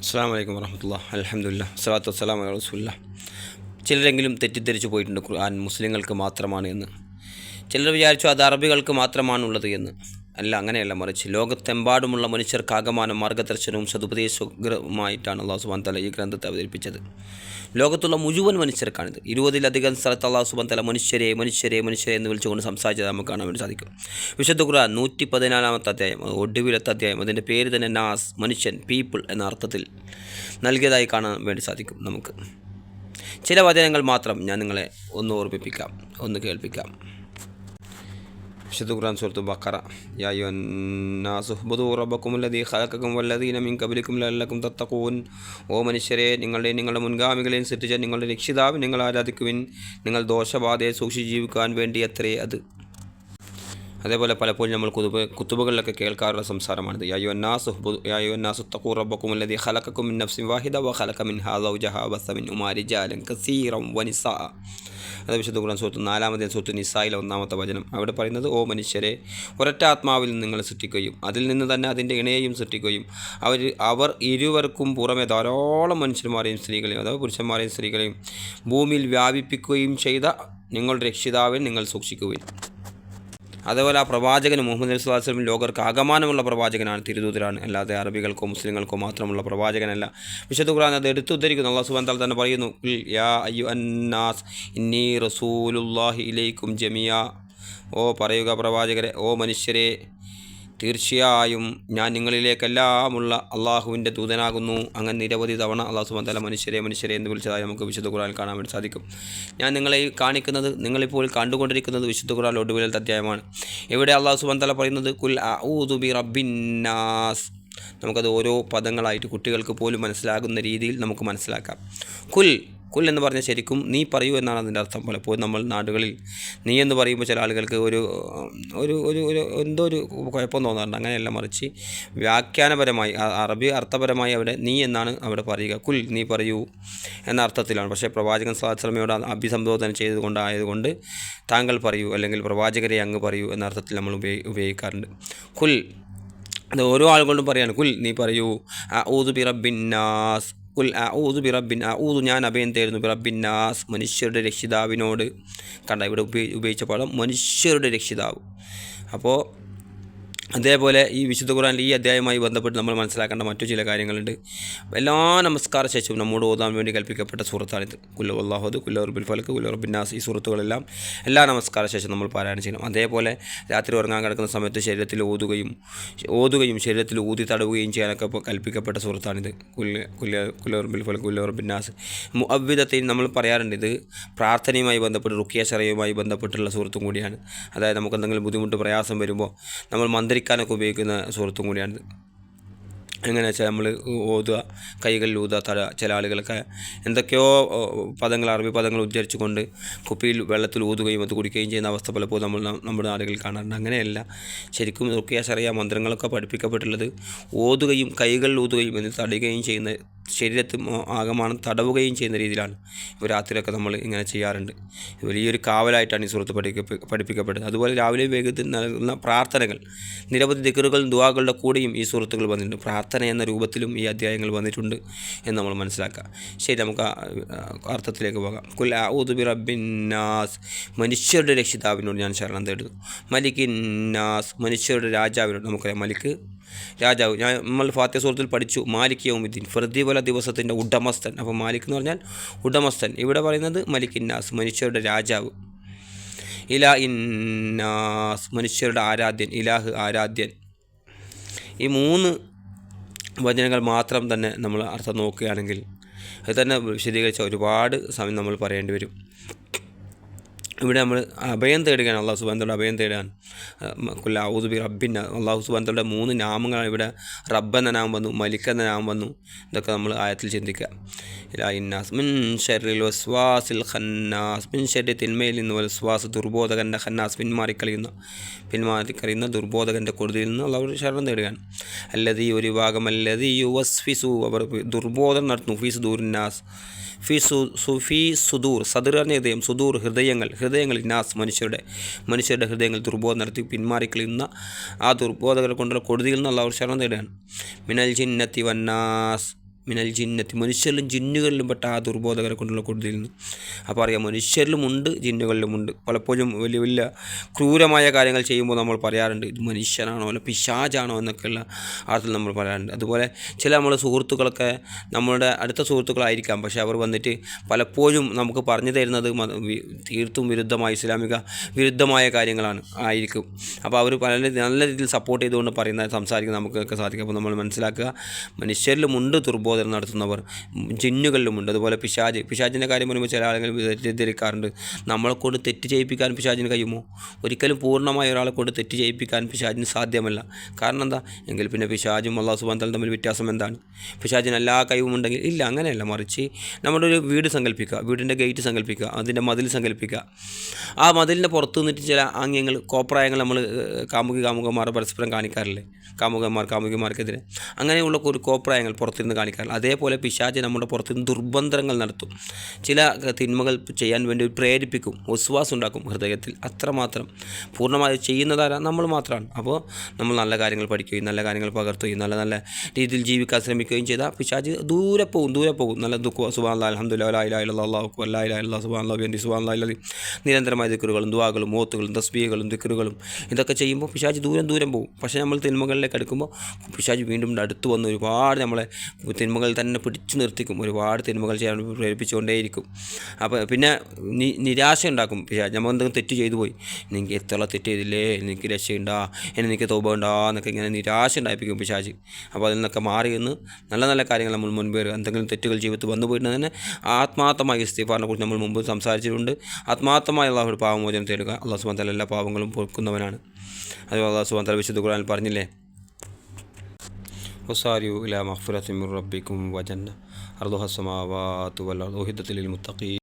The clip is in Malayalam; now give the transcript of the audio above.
അസ്സലാമു അലൈക്കും വറഹ്മത്തുള്ളാഹി അൽഹംദുലില്ലാഹ് സ്വലാത്തു വസ്സലാമു അലാ റസൂലില്ലാഹ്. ചിലരെങ്കിലും തെറ്റിദ്ധരിച്ചു പോയിട്ടുണ്ട് ഖുർആൻ മുസ്ലിങ്ങൾക്ക് മാത്രമാണ് എന്ന്. ചിലർ വിചാരിച്ചു അത് അറബികൾക്ക് മാത്രമാണുള്ളത് എന്ന്. അല്ല, അങ്ങനെയല്ല, മറിച്ച് ലോകത്തെമ്പാടുമുള്ള മനുഷ്യർക്കാകമാനം മാർഗ്ഗദർശനവും സതുപദേശകരമായിട്ടാണ് അല്ലാഹു സുബ്ഹാനഹു വ തആല ഈ ഗ്രന്ഥത്തെ അവതരിപ്പിച്ചത്. ലോകത്തുള്ള മുഴുവൻ മനുഷ്യർക്കാണിത്. 20-ലധികം സ്ഥലത്ത് അല്ലാഹു സുബ്ഹാനഹു വ തആല മനുഷ്യരെ മനുഷ്യരെ മനുഷ്യരെ എന്ന് വിളിച്ചുകൊണ്ട് സംസാരിച്ചത് നമുക്ക് കാണാൻ വേണ്ടി സാധിക്കും. വിശുദ്ധ ഖുർആൻ 114-ാമത്തെ അധ്യായം, ഒടുവിലത്തെ അധ്യായം, അതിൻ്റെ പേര് തന്നെ നാസ്, മനുഷ്യൻ, പീപ്പിൾ എന്ന അർത്ഥത്തിൽ നൽകിയതായി കാണാൻ വേണ്ടി സാധിക്കും നമുക്ക്. ചില വചനങ്ങൾ മാത്രം ഞാൻ നിങ്ങളെ ഒന്ന് ഓർമ്മിപ്പിക്കാം, ഒന്ന് കേൾപ്പിക്കാം. വിശുദ്ധ ഖുർആൻ സൂറത്തുൽ ബഖറ, യാ അയ്യുഹന്നാസു ഉഅ്ബുദൂ റബ്ബക്കുമുല്ലദീ ഖലഖക്കും വല്ലദീന മിൻ ഖബ്ലിക്കും ലഅല്ലക്കും തത്തഖൂൻ. ഓ മനുഷ്യരെ, നിങ്ങളുടെ മുൻഗാമികളെയും സൃഷ്ടിച്ച നിങ്ങളുടെ രക്ഷിതാവ് നിങ്ങൾ ആരാധിക്കുവിൻ, നിങ്ങൾ ദോഷബാധയെ സൂക്ഷിച്ച് ജീവിക്കാൻ വേണ്ടി അത്രേ അത്. അതേപോലെ പലപ്പോഴും നമ്മൾ കുത്തുബുകളിലൊക്കെ കേൾക്കാറുള്ള സംസാരമാണിത്. യാ അയ്യുഹന്നാസു ഇത്തഖൂ റബ്ബക്കുമുല്ലദീ ഖലഖക്കും മിൻ നഫ്സിൻ വാഹിദ വഖലഖ മിൻഹാ സൗജഹാ വബസ്സ മിൻഹുമാ റിജാലൻ കസീറൻ വനിസാഅ. അത് വിശുദ്ധ ഖുർആൻ സൂറത്ത് 4-ാമത്തെ സൂറത്ത് നിസായിലെ 1-ാമത്തെ വചനം. അവിടെ പറയുന്നത്, ഓ മനുഷ്യരെ, ഒരൊറ്റ ആത്മാവിൽ നിന്ന് നിങ്ങൾ സൃഷ്ടിക്കുകയും അതിൽ നിന്ന് തന്നെ അതിൻ്റെ ഇണയെയും സൃഷ്ടിക്കുകയും അവർ ഇരുവർക്കും പുറമെ ധാരാളം മനുഷ്യന്മാരെയും സ്ത്രീകളെയും, അഥവാ പുരുഷന്മാരെയും സ്ത്രീകളെയും ഭൂമിയിൽ വ്യാപിപ്പിക്കുകയും ചെയ്ത നിങ്ങളുടെ രക്ഷിതാവിൽ നിങ്ങൾ സൂക്ഷിക്കുകയും. അതേപോലെ ആ പ്രവാചകൻ മുഹമ്മദ് നബി സ്വല്ലല്ലാഹു അലൈഹി വസല്ലം ലോകർക്ക് ആകമാനമുള്ള പ്രവാചകനാണ്, തിരുദൂതരാണ്, അല്ലാതെ അറബികൾക്കോ മുസ്ലിങ്ങൾക്കോ മാത്രമുള്ള പ്രവാചകനല്ല. വിശുദ്ധ ഖുർആൻ അത് എടുത്തുദ്ധരിക്കുന്നു. അല്ലാഹു സുബ്ഹാനഹു വ തആല തന്നെ പറയുന്നു, യാ അയ്യുഹന്നാസ് ഇന്നി റസൂലുള്ളാഹി ഇലൈക്കും ജമിയാ. ഓ പറയുക പ്രവാചകരെ, ഓ മനുഷ്യരെ, തീർച്ചയായും ഞാൻ നിങ്ങളിലേക്കെല്ലാമുള്ള അള്ളാഹുവിൻ്റെ ദൂതനാകുന്നു. അങ്ങനെ നിരവധി തവണ അല്ലാഹു സുബ്ഹാനഹു വ തആല മനുഷ്യരെ എന്ന് വിളിച്ചതായി നമുക്ക് വിശുദ്ധ ഖുർആനിൽ കാണാൻ വേണ്ടി സാധിക്കും. ഞാൻ നിങ്ങളെ കാണിക്കുന്നത്, നിങ്ങളിപ്പോൾ കണ്ടുകൊണ്ടിരിക്കുന്നത് വിശുദ്ധ ഖുർആനിലെ ഒടുവിലത്തെ അധ്യായമാണ്. ഇവിടെ അല്ലാഹു സുബ്ഹാനഹു വ തആല പറയുന്നത് കുൽ അഊദു ബി റബ്ബിന്നാസ്. നമുക്കത് ഓരോ പദങ്ങളായിട്ട് കുട്ടികൾക്ക് പോലും മനസ്സിലാകുന്ന രീതിയിൽ നമുക്ക് മനസ്സിലാക്കാം. കുൽ എന്ന് പറഞ്ഞാൽ ശരിക്കും നീ പറയൂ എന്നാണ് അതിൻ്റെ അർത്ഥം. പലപ്പോഴും നമ്മൾ നാടുകളിൽ നീ എന്ന് പറയുമ്പോൾ ചില ആളുകൾക്ക് ഒരു ഒരു ഒരു ഒരു എന്തോ ഒരു കുഴപ്പം തോന്നാറുണ്ട്. അങ്ങനെയല്ല, മറിച്ച് വ്യാഖ്യാനപരമായി, അറബി അർത്ഥപരമായി അവിടെ നീ എന്നാണ് അവിടെ പറയുക. കുൽ, നീ പറയൂ എന്ന അർത്ഥത്തിലാണ്. പക്ഷേ പ്രവാചകൻ സ്വല്ലല്ലാഹു അലൈഹി വസല്ലമയോട് അഭിസംബോധന ചെയ്തുകൊണ്ടായതുകൊണ്ട് താങ്കൾ പറയൂ, അല്ലെങ്കിൽ പ്രവാചകരെ അങ്ങ് പറയൂ എന്ന അർത്ഥത്തിൽ നമ്മൾ ഉപയോഗിക്കാറുണ്ട്. കുൽ, അത് ഓരോ ആളുകളും പറയാണ്. കുൽ, നീ പറയൂ. അഊദു ബി റബ്ബിന്നാസ്. കുൽ അഊദു ബി റബ്ബിൻ, അഊദു ഞാൻ അഭയം തേടുന്നു, ബി റബ്ബിന്നാസ് മനുഷ്യരുടെ രക്ഷിതാവിനോട്. കണ്ട, ഇവിടെ ഉപയോഗിച്ച പദം മനുഷ്യരുടെ രക്ഷിതാവ്. അപ്പോൾ അതേപോലെ ഈ വിശുദ്ധ ഖുർആനിൽ ഈ അധ്യായവുമായി ബന്ധപ്പെട്ട് നമ്മൾ മനസ്സിലാക്കേണ്ട മറ്റു ചില കാര്യങ്ങളുണ്ട്. എല്ലാ നമസ്കാര ശേഷവും നമ്മോട് ഓതാൻ വേണ്ടി കൽപ്പിക്കപ്പെട്ട സൂറത്താണിത്. കുൽ ഹുവല്ലാഹു, കുൽ റബ്ബിൽ ഫലക്, കുൽ റബ്ബിൻ നാസ്. ഈ സൂറത്തുകളെല്ലാം എല്ലാ നമസ്കാര ശേഷം നമ്മൾ പാരായണം ചെയ്യണം. അതേപോലെ രാത്രി ഉറങ്ങാൻ കിടക്കുന്ന സമയത്ത് ശരീരത്തിൽ ഓതുകയും ശരീരത്തിൽ ഊതി തടവുകയും ചെയ്യാനൊക്കെ കൽപ്പിക്കപ്പെട്ട സൂറത്താണിത്. കുൽ റബ്ബിൽ ഫലക്, കുൽ റബ്ബിൻ നാസ്. മുഅവ്വിദത്തൈൻ നമ്മൾ പറയാറുണ്ട്, ഇത് പ്രാർത്ഥനയുമായി ബന്ധപ്പെട്ട് റുഖിയ ശറയുമായി ബന്ധപ്പെട്ടുള്ള സൂറത്തും കൂടിയാണ്. അതായത് നമുക്ക് എന്തെങ്കിലും ബുദ്ധിമുട്ട് പ്രയാസം വരുമ്പോൾ നമ്മൾ മന്ത്രിക്കാനൊക്കെ ഉപയോഗിക്കുന്ന സൂറത്തും കൂടിയാണിത്. എങ്ങനെയാ വെച്ചാൽ നമ്മൾ ഓതുക, കൈകളിൽ ഊതുക, ചില ആളുകളൊക്കെ എന്തൊക്കെയോ പദങ്ങൾ, അറബി പദങ്ങൾ ഉച്ചരിച്ചുകൊണ്ട് കുപ്പിയിൽ വെള്ളത്തിൽ ഊതുകയും അത് കുടിക്കുകയും ചെയ്യുന്ന അവസ്ഥ പലപ്പോഴും നമ്മുടെ നാടുകളിൽ കാണാറുണ്ട്. അങ്ങനെയല്ല, ശരിക്കും റുഖിയ ശറിയ മന്ത്രങ്ങളൊക്കെ പഠിപ്പിക്കപ്പെട്ടുള്ളത് ഓതുകയും കൈകളിൽ ഊതുകയും എന്നിട്ട് തടയുകയും ചെയ്യുന്ന, ശരീരത്തിൽ ആകമാനം തടവുകയും ചെയ്യുന്ന രീതിയിലാണ്. ഇപ്പോൾ രാത്രിയൊക്കെ നമ്മൾ ഇങ്ങനെ ചെയ്യാറുണ്ട്. വലിയൊരു കാവലായിട്ടാണ് ഈ സൂറത്ത് പഠിപ്പിക്കപ്പെട്ടത്. അതുപോലെ രാവിലെ വേഗത്തിൽ നൽകുന്ന പ്രാർത്ഥനകൾ, നിരവധി ദിക്റുകളും ദുആകളുടെ കൂടെയും ഈ സൂറത്തുകൾ വന്നിട്ടുണ്ട്. പ്രാർത്ഥന എന്ന രൂപത്തിലും ഈ അധ്യായങ്ങൾ വന്നിട്ടുണ്ട് എന്ന് നമ്മൾ മനസ്സിലാക്കുക. ശരി, നമുക്ക് അർത്ഥത്തിലേക്ക് പോകാം. കുൽ അഊദു ബി റബ്ബിന്നാസ്, മനുഷ്യരുടെ രക്ഷിതാവിനോട് ഞാൻ ശരണം തേടുന്നു. മലിക്കിന്നാസ്, മനുഷ്യരുടെ രാജാവിനോട്. നമുക്കറിയാം മലിക്ക് രാജാവ്. നമ്മൾ ഫാത്തിഹ സൂറത്തിൽ പഠിച്ചു, മാലിക് യൗമിദ്ദീൻ, പ്രതിഫല ദിവസത്തിൻ്റെ ഉടമസ്ഥൻ. അപ്പോൾ മാലിക് എന്ന് പറഞ്ഞാൽ ഉടമസ്ഥൻ. ഇവിടെ പറയുന്നത് മലിക്കിന്നാസ്, മനുഷ്യരുടെ രാജാവ്. ഇലാ ഇന്നാസ്, മനുഷ്യരുടെ ആരാധ്യൻ, ഇലാഹ് ആരാധ്യൻ. ഈ 3 വചനങ്ങൾ മാത്രം തന്നെ നമ്മൾ അർത്ഥം നോക്കുകയാണെങ്കിൽ അത് തന്നെ വിശദീകരിച്ച ഒരുപാട് സമയം നമ്മൾ പറയേണ്ടി വരും. ഇവിടെ നമ്മൾ അഭയം തേടുകയാണ്, അല്ലാഹു സുബ്ഹാനഹു വ തആല അഭയം തേടുകയാണ്. കുൽ അഊദു ബി റബ്ബിന്ന, അല്ലാഹു സുബ്ഹാനഹു വ തആലയുടെ 3 നാമങ്ങളാണ് ഇവിടെ. റബ്ബ് എന്ന നാമം വന്നു, മലിക് എന്ന നാമം വന്നു. ഇതൊക്കെ നമ്മൾ ആയത്തിൽ ചിന്തിക്കുക. ഇലാ ഇന്നാസ് മിൻ ശർറിൽ വസ്വാസിൽ ഖന്നാസ്, മിൻ ശർരി തിന്മയിൽ നിന്ന്, വസ്വാസ് ദുർബോധകൻ്റെ, ഖന്നാസ് പിന്മാറിക്കളിയുന്ന ദുർബോധകൻ്റെ കൊടുതിയിൽ നിന്ന് അല്ലാഹു ശരണം തേടുകയാണ്. അല്ലദീ, ഒരു ഭാഗം, അല്ലദീ യുവസ്വിസു, അവർ ദുർബോധം നടത്തുന്നു, ഫീ സുദൂരിന്നാസ്, ഫി സുദൂർ, സദർ എന്ന ഹൃദയം, സുദൂർ ഹൃദയങ്ങൾ, നാസ് മനുഷ്യരുടെ ഹൃദയങ്ങൾ ദുർബോധം നടത്തി പിന്മാറിക്കളിയുന്ന ആ ദുർബോധകളെ കൊണ്ടുള്ള കൊടുതിയിൽ നിന്ന് അല്ലാഹു ശരണം തേടുകയാണ്. മിനൽ ജിന്നത്തി വന്നാസ്, മിനൽ ജിന്നത്തി, മനുഷ്യരിലും ജിന്നുകളിലും പെട്ട ആ ദുർബോധകരെ കൊണ്ടുള്ള കൊടുതിയിൽ നിന്ന്. അപ്പോൾ അറിയാം, മനുഷ്യരിലുമുണ്ട് ജിന്നുകളിലുമുണ്ട്. പലപ്പോഴും വലിയ വലിയ ക്രൂരമായ കാര്യങ്ങൾ ചെയ്യുമ്പോൾ നമ്മൾ പറയാറുണ്ട് ഇത് മനുഷ്യനാണോ അല്ല പിശാചാണോ എന്നൊക്കെയുള്ള അർത്ഥത്തിൽ നമ്മൾ പറയാറുണ്ട്. അതുപോലെ ചില നമ്മുടെ സുഹൃത്തുക്കളൊക്കെ നമ്മളുടെ അടുത്ത സുഹൃത്തുക്കളായിരിക്കാം, പക്ഷേ അവർ വന്നിട്ട് പലപ്പോഴും നമുക്ക് പറഞ്ഞു തരുന്നത് തീർത്തും വിരുദ്ധമായ ഇസ്ലാമിക വിരുദ്ധമായ കാര്യങ്ങളാണ് ആയിരിക്കും. അപ്പോൾ അവർ നല്ല രീതിയിൽ സപ്പോർട്ട് ചെയ്തുകൊണ്ട് സംസാരിക്കാൻ നമുക്കൊക്കെ സാധിക്കും. അപ്പോൾ നമ്മൾ മനസ്സിലാക്കുക, മനുഷ്യരിലുമുണ്ട് ദുർബോധനം നടത്തുന്നവർ, ജിന്നുകളിലുമുണ്ട്. അതുപോലെ പിശാചിൻ്റെ കാര്യം പറയുമ്പോൾ ചില ആളുകൾ തെറ്റിദ്ധരിക്കാറുണ്ട്. നമ്മളെ കൊണ്ട് തെറ്റ് ചെയ്യിപ്പിക്കാൻ പിശാചിന് കഴിയുമോ? ഒരിക്കലും പൂർണ്ണമായ ഒരാളെ കൊണ്ട് തെറ്റ് ചെയ്യിപ്പിക്കാൻ പിശാചിന് സാധ്യമല്ല. കാരണം എന്താ എങ്കിൽ പിന്നെ പിശാചും അല്ലാഹു സുബ്ഹാനഹു വ തആല തമ്മിൽ വ്യത്യാസം എന്താണ്? പിശാചിന് എല്ലാ കഴിവും ഉണ്ടെങ്കിൽ ഇല്ല, അങ്ങനെയല്ല. മറിച്ച് നമ്മുടെ ഒരു വീട് സങ്കല്പിക്കുക, വീടിൻ്റെ ഗേറ്റ് സങ്കല്പിക്കുക, അതിൻ്റെ മതിൽ സങ്കല്പിക്കുക. ആ മതിലിൻ്റെ പുറത്ത് നിന്നിട്ട് ചില ആംഗ്യങ്ങൾ, കോപ്രായങ്ങൾ നമ്മൾ കാമുകന്മാർ പരസ്പരം കാണിക്കാറില്ലേ? കാമുകിമാർക്കെതിരെ അങ്ങനെയുള്ള ഒരു കോപ്രായങ്ങൾ പുറത്തിരുന്ന് കാണിക്കാറില്ല. അതേപോലെ പിശാച് നമ്മുടെ പുറത്തുനിന്ന് ദുർബന്ധങ്ങൾ നടത്തും, ചില തിന്മകൾ ചെയ്യാൻ വേണ്ടി പ്രേരിപ്പിക്കും, വിശ്വാസം ഉണ്ടാക്കും ഹൃദയത്തിൽ. അത്രമാത്രം പൂർണ്ണമായി ചെയ്യുന്നതാരാ? നമ്മൾ മാത്രമാണ്. അപ്പോൾ നമ്മൾ നല്ല കാര്യങ്ങൾ പഠിക്കുകയും നല്ല കാര്യങ്ങൾ പകർത്തുകയും നല്ല നല്ല രീതിയിൽ ജീവിക്കാൻ ശ്രമിക്കുകയും ചെയ്താൽ പിശാച് ദൂരെ പോകും. നല്ല സുബ്ഹാനല്ലാഹ്, അൽഹംദുലില്ലാഹി, ലാ ഇലാഹ ഇല്ലല്ലാഹ്, അല്ലാഹു അക്ബർ, ലാ ഇലാഹ ഇല്ലല്ലാഹ്, സുബ്ഹാനല്ലാഹി വബിഹംദിഹി, സുബ്ഹാനല്ലാഹിൽ അദീം. നിരന്തരമായ ദിക്റുകളും ദുആകളും ഓത്തുകളും തസ്ബീഹുകളും ദിക്റുകളും ഇതൊക്കെ ചെയ്യുമ്പോൾ പിശാച് ദൂരം പോകും. പക്ഷേ നമ്മൾ തിന്മകളിലേക്ക് അടുക്കുമ്പോൾ പിശാച് വീണ്ടും അടുത്ത് വന്ന് ഒരുപാട് നമ്മളെ തിന്മകൾ തന്നെ പിടിച്ചു നിർത്തിക്കും, ഒരുപാട് തിന്മകൾ ചെയ്യാൻ പ്രേരിപ്പിച്ചുകൊണ്ടേയിരിക്കും. അപ്പോൾ പിന്നെ നിരാശ ഉണ്ടാക്കും പിശാച്. നമ്മൾ എന്തെങ്കിലും തെറ്റ് ചെയ്തു പോയി, എനിക്ക് എത്ര തെറ്റ് ചെയ്തില്ലേ, എനിക്ക് രക്ഷയുണ്ടാ, എനിക്ക് തൗബ ഉണ്ടാ എന്നൊക്കെ ഇങ്ങനെ നിരാശ ഉണ്ടായിപ്പിക്കും പിശാച്. അപ്പോൾ അതിൽ നിന്നൊക്കെ മാറി നിന്ന് നല്ല നല്ല കാര്യങ്ങൾ നമ്മൾ മുൻപേ എന്തെങ്കിലും തെറ്റുകൾ ജീവിതത്തിൽ വന്നു പോയിട്ട് തന്നെ ആത്മാർത്ഥമായ ഇസ്തിഗ്ഫാറിനെ കുറിച്ച് നമ്മൾ മുമ്പ് സംസാരിച്ചിട്ടുണ്ട്. ആത്മാർത്ഥമായ അല്ലാഹുവിന്റെ പാപമോചനം തേടുക. അല്ലാഹു സുബ്ഹാനഹു വ തആല എല്ലാ പാപങ്ങളും പൊറുക്കുന്നവനാണ്. അത് അല്ലാഹു സുബ്ഹാനഹു വ തആല വിശുദ്ധ ഖുർആനിൽ പറഞ്ഞില്ലേ, വസാരിഉ ഇലാ മഗ്ഫിറത്തിൻ മിർ റബ്ബിക്കും വജന്ന അർദുഹ അസ്സമാവാതു വൽ അർദു ഉഹിദ്ദത് ലിൽ മുത്തഖീൻ.